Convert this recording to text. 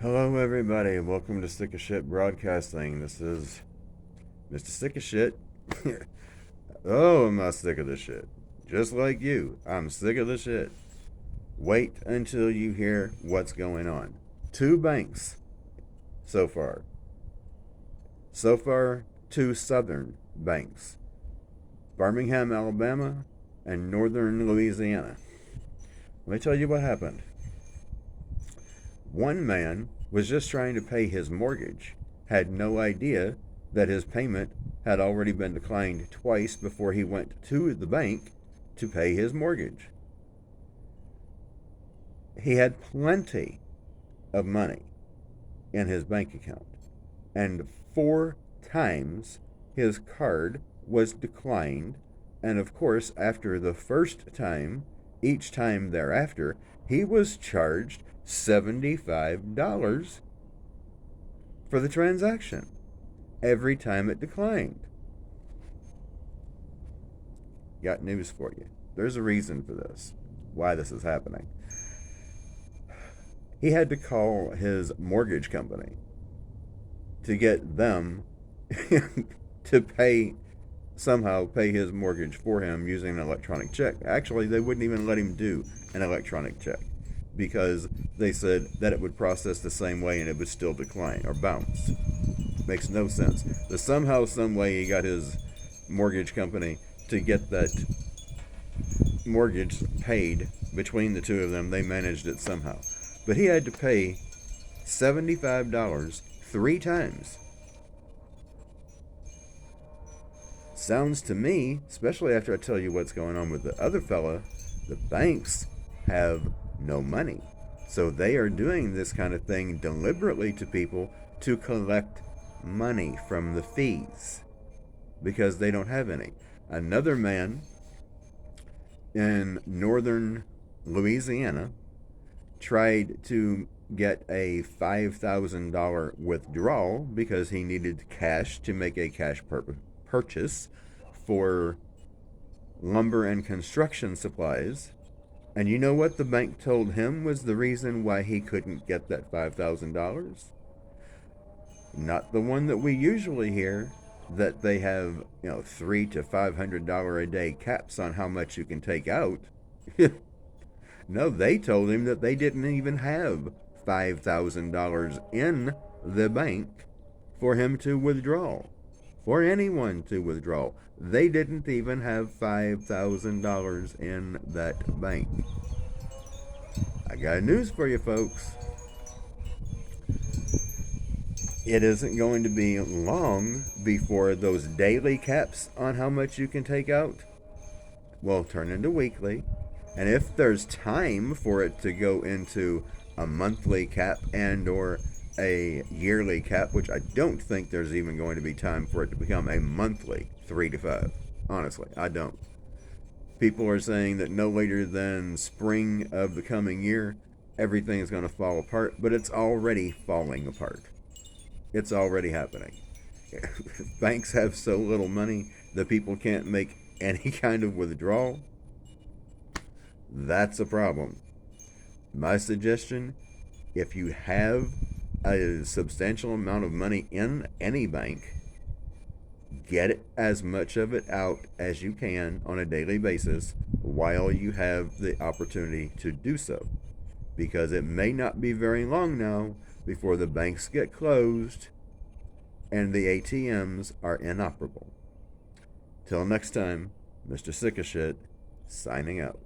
Hello, everybody. Welcome to Sick of Shit Broadcasting. This is Mr. Sick of Shit. Oh, am I sick of this shit? Just like you, I'm sick of the shit. Wait until you hear what's going on. Two banks so far. So far, two southern banks: Birmingham, Alabama, and northern Louisiana. Let me tell you what happened. One man was just trying to pay his mortgage, had no idea that his payment had already been declined twice before he went to the bank to pay his mortgage. He had plenty of money in his bank account, and 4 times his card was declined. And of course, after the first time, each time thereafter, he was charged $75 for the transaction every time it declined. Got news for you. There's a reason for this, why this is happening. He had to call his mortgage company to get them to somehow pay his mortgage for him using an electronic check. Actually, they wouldn't even let him do an electronic check because they said that it would process the same way and it would still decline or bounce. Makes no sense. But somehow, some way, he got his mortgage company to get that mortgage paid between the two of them. They managed it somehow. But he had to pay $75 3 times. Sounds to me, especially after I tell you what's going on with the other fella, the banks have no money. So they are doing this kind of thing deliberately to people to collect money from the fees because they don't have any. Another man in northern Louisiana tried to get a $5,000 withdrawal because he needed cash to make a cash purchase for lumber and construction supplies. And you know what the bank told him was the reason why he couldn't get that $5,000? Not the one that we usually hear, that they have, $300 to $500 a day caps on how much you can take out. No, they told him that they didn't even have $5,000 in the bank for him to withdraw. For anyone to withdraw. They didn't even have $5,000 in that bank. I got news for you, folks. It isn't going to be long before those daily caps on how much you can take out will turn into weekly. And if there's time for it to go into a monthly cap and or a yearly cap, which I don't think there's even going to be time for it to become a monthly 3 to 5. Honestly, I don't. People are saying that no later than spring of the coming year, everything is going to fall apart, but it's already falling apart. It's already happening. Banks have so little money that people can't make any kind of withdrawal. That's a problem. My suggestion, if you have a substantial amount of money in any bank, get as much of it out as you can on a daily basis while you have the opportunity to do so. Because it may not be very long now before the banks get closed and the ATMs are inoperable. Till next time, Mr. Sick of Shit, signing out.